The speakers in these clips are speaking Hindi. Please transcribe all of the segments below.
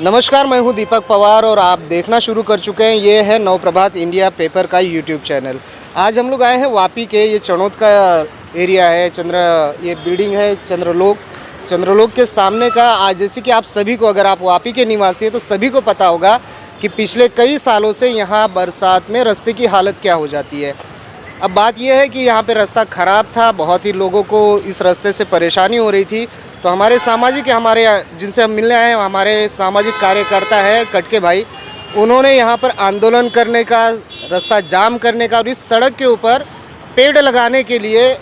नमस्कार, मैं हूं दीपक पवार और आप देखना शुरू कर चुके हैं। ये है नवप्रभात इंडिया पेपर का यूट्यूब चैनल। आज हम लोग आए हैं वापी के, ये चनौद का एरिया है, ये बिल्डिंग है चंद्रलोक के सामने का। आज जैसे कि आप सभी को, अगर आप वापी के निवासी हैं तो सभी को पता होगा कि पिछले कई सालों से यहाँ बरसात में रास्ते की हालत क्या हो जाती है। अब बात यह है कि यहाँ पे रास्ता ख़राब था, बहुत ही लोगों को इस रास्ते से परेशानी हो रही थी। तो हमारे जिनसे हम मिलने आए हैं, हमारे सामाजिक कार्यकर्ता है कटके भाई, उन्होंने यहाँ पर आंदोलन करने का, रास्ता जाम करने का और इस सड़क के ऊपर पेड़ लगाने के लिए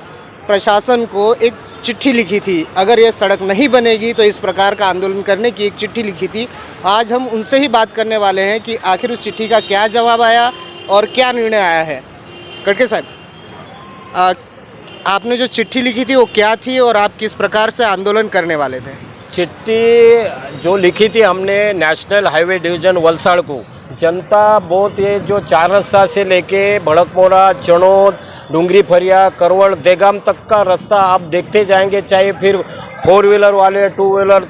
प्रशासन को एक चिट्ठी लिखी थी। अगर ये सड़क नहीं बनेगी तो इस प्रकार का आंदोलन करने की एक चिट्ठी लिखी थी। आज हम उनसे ही बात करने वाले हैं कि आखिर उस चिट्ठी का क्या जवाब आया और क्या निर्णय आया है। कटके साहब, आपने जो चिट्ठी लिखी थी वो क्या थी और आप किस प्रकार से आंदोलन करने वाले थे? चिट्ठी जो लिखी थी हमने नेशनल हाईवे डिवीज़न वलसाड़ को, जनता बहुत ये जो 4 रास्ता से लेके भड़कमोरा, चनौद, डूंगरी फरिया, करवड़, देगाम तक का रास्ता आप देखते जाएंगे। चाहे फिर 4 व्हीलर वाले, 2 व्हीलर,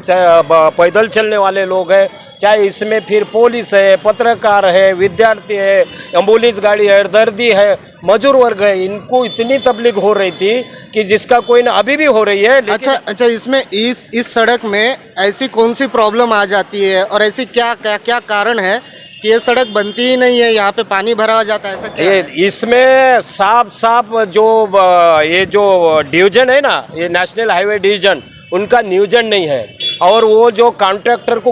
पैदल चलने वाले लोग हैं, चाहे इसमें फिर पुलिस है, पत्रकार है, विद्यार्थी है, एम्बुलेंस गाड़ी है, दर्दी है, मजदूर वर्ग है, इनको इतनी तबलीग हो रही थी कि जिसका कोई ना अभी भी हो रही है। अच्छा, इसमें इस सड़क में ऐसी कौन सी प्रॉब्लम आ जाती है और ऐसी क्या कारण है कि ये सड़क बनती ही नहीं है? यहाँ पे पानी भरा हो जाता है, ऐसा क्या है? इसमें साफ ये जो डिवीजन है ना, ये नेशनल हाईवे डिवीजन, उनका नियोजन नहीं है। और वो जो कॉन्ट्रैक्टर को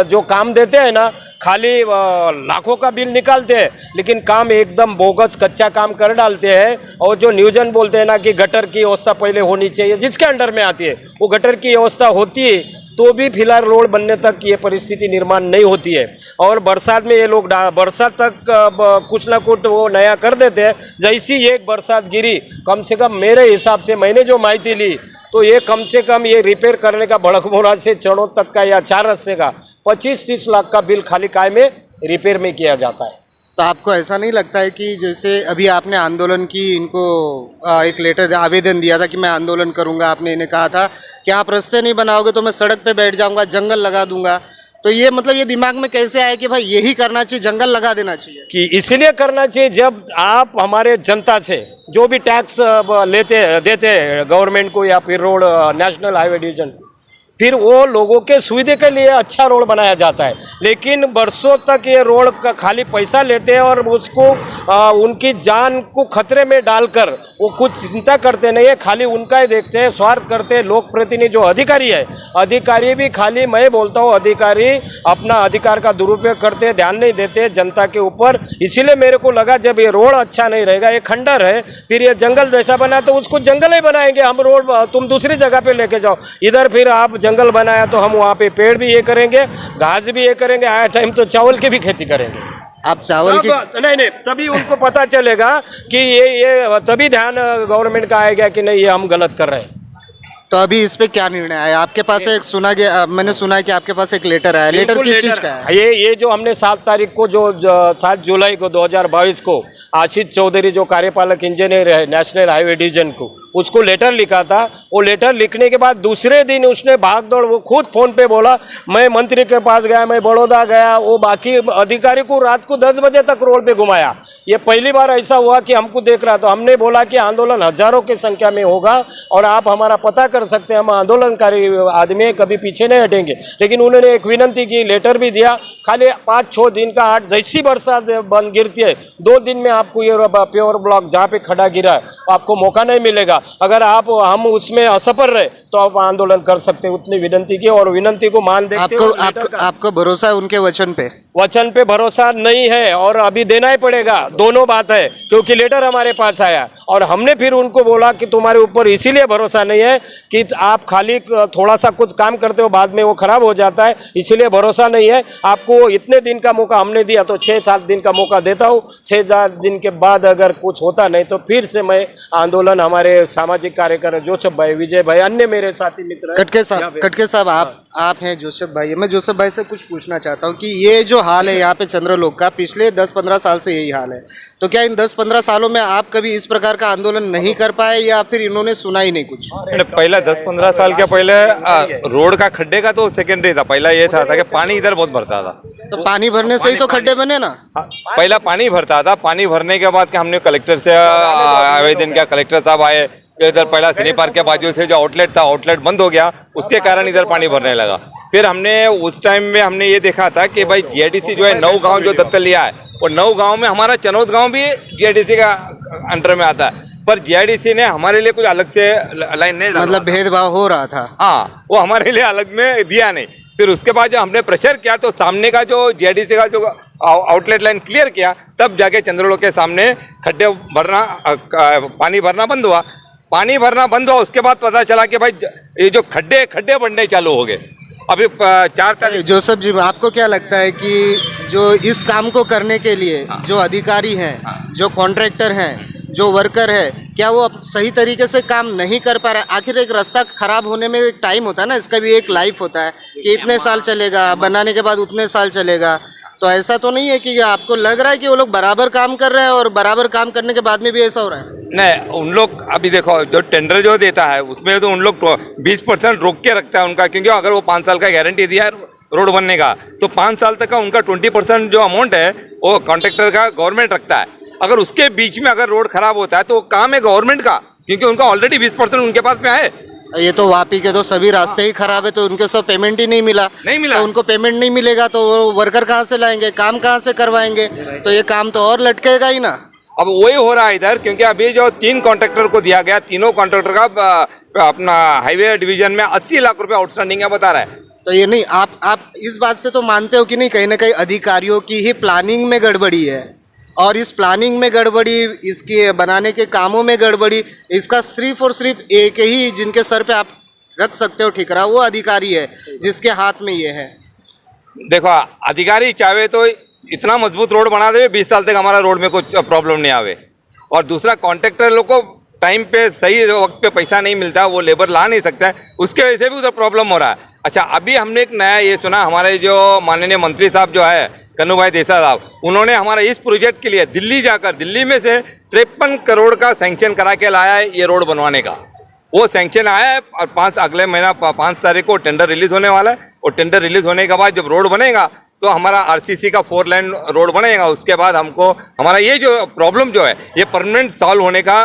जो काम देते हैं ना, खाली लाखों का बिल निकालते हैं, लेकिन काम एकदम बोगस कच्चा काम कर डालते हैं। और जो नियोजन बोलते हैं ना कि गटर की व्यवस्था पहले होनी चाहिए, जिसके अंडर में आती है, वो गटर की व्यवस्था होती है तो भी फिलहाल रोड बनने तक ये परिस्थिति निर्माण नहीं होती है। और बरसात में ये लोग बरसात तक कुछ ना कुछ वो नया कर देते हैं। जैसी एक बरसात गिरी, कम से कम मेरे हिसाब से, मैंने जो माहिती ली, तो ये कम से कम ये रिपेयर करने का भड़कमोरा से चनौद तक का या 4 रास्ते का 25-30 लाख का बिल खाली काय में रिपेयर में किया जाता है। तो आपको ऐसा नहीं लगता है कि जैसे अभी आपने आंदोलन की, इनको एक लेटर आवेदन दिया था कि मैं आंदोलन करूंगा, आपने इन्हें कहा था कि आप रास्ते नहीं बनाओगे तो मैं सड़क पे बैठ जाऊंगा, जंगल लगा दूंगा, तो ये मतलब ये दिमाग में कैसे आया कि भाई यही करना चाहिए, जंगल लगा देना चाहिए? कि इसलिए करना चाहिए, जब आप हमारे जनता से जो भी टैक्स देते हैं गवर्नमेंट को या फिर रोड नेशनल हाईवे डिवीजन, फिर वो लोगों के सुविधा के लिए अच्छा रोड बनाया जाता है। लेकिन बरसों तक ये रोड का खाली पैसा लेते हैं और उसको उनकी जान को खतरे में डालकर वो कुछ चिंता करते नहीं है, खाली उनका ही देखते हैं, स्वार्थ करते हैं। लोक प्रतिनिधि जो अधिकारी है, अधिकारी भी खाली, मैं बोलता हूँ, अधिकारी अपना अधिकार का दुरुपयोग करते हैं, ध्यान नहीं देते जनता के ऊपर। इसीलिए मेरे को लगा जब ये रोड अच्छा नहीं रहेगा, ये खंडर है, फिर ये जंगल जैसा बना तो उसको जंगल ही बनाएंगे हम। रोड तुम दूसरी जगह पे लेके जाओ, इधर फिर आप जंगल बनाया तो हम वहाँ पे पेड़ भी ये करेंगे, घास भी ये करेंगे, आया टाइम तो चावल की भी खेती करेंगे। आप चावल की नहीं, तभी उनको पता चलेगा कि ये तभी ध्यान गवर्नमेंट का आएगा कि नहीं, ये हम गलत कर रहे हैं। तो अभी इस पे क्या निर्णय आया? आपके पास मैंने सुना है कि आपके पास एक लेटर आया। लेटर किस चीज का है? ये जो हमने 7 तारीख को, जो 7 जुलाई को 2022 को आशीष चौधरी जो कार्यपालक इंजीनियर है नेशनल हाईवे डिवीजन को, उसको लेटर लिखा था। वो लेटर लिखने के बाद दूसरे दिन उसने भाग दौड़, वो खुद फोन पे बोला, मैं मंत्री के पास गया, मैं बड़ौदा गया, वो बाकी अधिकारी को रात को 10 बजे तक रोड पे घुमाया। ये पहली बार ऐसा हुआ कि हमको देख रहा, तो हमने बोला कि आंदोलन हजारों की संख्या में होगा और आप हमारा पता कर सकते हैं, हम आंदोलनकारी आदमी कभी पीछे नहीं हटेंगे। लेकिन उन्होंने एक विनंती की, लेटर भी दिया, खाली 5-6 दिन का, 8 जैसी बरसात बंद गिरती है 2 दिन में आपको ये प्योर ब्लॉक जहाँ पे खड़ा गिरा है आपको मौका नहीं मिलेगा। अगर हम उसमें असफल रहे तो आप आंदोलन कर सकते हैं, उतनी विनंती की। और विनंती को मान देखते आपको भरोसा है उनके वचन पे? वचन पे भरोसा नहीं है और अभी देना ही पड़ेगा, दोनों बात है, क्योंकि लेटर हमारे पास आया और हमने फिर उनको बोला कि तुम्हारे ऊपर इसीलिए भरोसा नहीं है कि आप खाली थोड़ा सा कुछ काम करते हो, बाद में वो खराब हो जाता है, इसीलिए भरोसा नहीं है। आपको इतने दिन का मौका हमने दिया तो 6-7 दिन का मौका देता हूँ। 6-7 दिन के बाद अगर कुछ होता नहीं तो फिर से मैं आंदोलन, हमारे सामाजिक कार्यकर्ता जोसेफ भाई, विजय भाई, अन्य मेरे साथी मित्र। कटके साहब, आप हैं जोसेफ भाई। मैं जोसेफ भाई से कुछ पूछना चाहता हूँ कि ये जो हाल है यहाँ पे चंद्रलोक का, पिछले 10-15 साल से यही हाल है, तो क्या इन 10-15 सालों में आप कभी इस प्रकार का आंदोलन नहीं कर पाए या फिर इन्होंने सुना ही नहीं कुछ? पहला 10-15 साल के पहले रोड का खड्डे का तो सेकेंडरी था। पहला ये था कि पानी इधर बहुत भरता था, तो पानी भरने से ही तो खड्डे बने ना। पहला पानी भरता था। पानी भरने के बाद हमने कलेक्टर से आवेदन किया, कलेक्टर साहब आए, इधर पहला सिनी पार्क के बाजू से जो आउटलेट था, आउटलेट बंद हो गया, उसके कारण इधर पानी भरने लगा। फिर हमने उस टाइम में हमने ये देखा था कि भाई जीआईडीसी जो है 9 गांव जो दत्तक लिया है, और 9 गांव में हमारा चनौद गांव भी जीआईडीसी का अंडर में आता है, पर जीआईडीसी ने हमारे लिए कुछ अलग से लाइन नहीं डाला, मतलब भेदभाव हो रहा था। हाँ, वो हमारे लिए अलग में दिया नहीं। फिर उसके बाद जब हमने प्रेशर किया तो सामने का जो जीआईडीसी का जो आउटलेट लाइन क्लियर किया, तब जाके चंद्रलोक के सामने खड्डे भरना, पानी भरना बंद हुआ। पानी भरना बंद हुआ, उसके बाद पता चला कि भाई ये जो खड्डे बनने चालू हो गए। अभी 4 तारीख। जोसेफ जी, आपको क्या लगता है कि जो इस काम को करने के लिए जो अधिकारी हैं, जो कॉन्ट्रैक्टर हैं, जो वर्कर है, क्या वो सही तरीके से काम नहीं कर पा रहा है? आखिर एक रास्ता खराब होने में एक टाइम होता है ना, इसका भी एक लाइफ होता है कि इतने साल चलेगा, बनाने के बाद उतने साल चलेगा। तो ऐसा तो नहीं है कि आपको लग रहा है कि वो लोग बराबर काम कर रहे हैं और बराबर काम करने के बाद में भी ऐसा हो रहा है? नहीं, उन लोग अभी देखो जो टेंडर जो देता है उसमें तो उन लोग 20% रोक के रखता है उनका, क्योंकि अगर वो 5 साल का गारंटी दिया है रोड बनने का, तो 5 साल तक का उनका 20% जो अमाउंट है वो कॉन्ट्रैक्टर का गवर्नमेंट रखता है। अगर उसके बीच में अगर रोड खराब होता है तो काम है गवर्नमेंट का, क्योंकि उनका ऑलरेडी 20% उनके पास में है। ये तो वापी के तो सभी रास्ते ही खराब है, तो उनके सब पेमेंट ही नहीं मिला। तो उनको पेमेंट नहीं मिलेगा तो वो वर्कर कहाँ से लाएंगे, काम कहाँ से करवाएंगे? तो ये काम तो और लटकेगा ही ना। अब वही हो रहा है इधर, क्योंकि अभी जो 3 कॉन्ट्रैक्टर को दिया गया, तीनों कॉन्ट्रैक्टर का अपना हाईवे डिवीजन में 80 लाख रुपए आउटस्टैंडिंग है बता रहा है। तो ये नहीं, आप इस बात से तो मानते हो कि नहीं, कहीं ना कहीं अधिकारियों की ही प्लानिंग में गड़बड़ी है, और इस प्लानिंग में गड़बड़ी, इसके बनाने के कामों में गड़बड़ी, इसका सिर्फ और सिर्फ एक ही जिनके सर पे आप रख सकते हो ठिकरा, वो अधिकारी है जिसके हाथ में ये है। देखो, अधिकारी चाहे तो इतना मजबूत रोड बना दे 20 साल तक हमारा रोड में कुछ प्रॉब्लम नहीं आवे, और दूसरा कॉन्ट्रैक्टर लोग को टाइम पे सही वक्त पे पैसा नहीं मिलता, वो लेबर ला नहीं सकता है, उसके वजह से भी उधर प्रॉब्लम हो रहा है। अच्छा, अभी हमने एक नया ये सुना, हमारे जो माननीय मंत्री साहब जो है कन्नू भाई देसाई साहब, उन्होंने हमारा इस प्रोजेक्ट के लिए दिल्ली जाकर, दिल्ली में से 53 करोड़ का सैंक्शन करा के लाया है ये रोड बनवाने का। वो सैंक्शन आया है और अगले महीना 5 तारीख को टेंडर रिलीज होने वाला है, और टेंडर रिलीज होने के बाद जब रोड बनेगा तो हमारा आरसीसी का 4 लेन रोड बनेगा। उसके बाद हमको हमारा ये जो प्रॉब्लम जो है ये परमानेंट सॉल्व होने का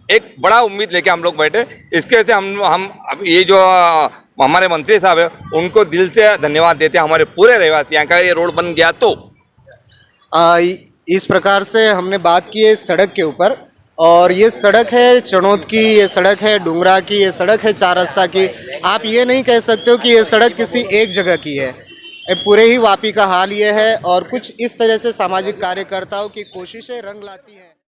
एक बड़ा उम्मीद लेके हम लोग बैठे। इसके से हम अब ये जो हमारे मंत्री साहब है उनको दिल से धन्यवाद देते हैं, हमारे पूरे रहवासी यहाँ का ये रोड बन गया। तो इस प्रकार से हमने बात की है इस सड़क के ऊपर, और ये सड़क है चनौद की, ये सड़क है डुंगरा की, ये सड़क है 4 रास्ता की। आप ये नहीं कह सकते हो कि ये सड़क किसी एक जगह की है, पूरे ही वापी का हाल ये है, और कुछ इस तरह से सामाजिक कार्यकर्ताओं की कोशिशें रंग लाती हैं।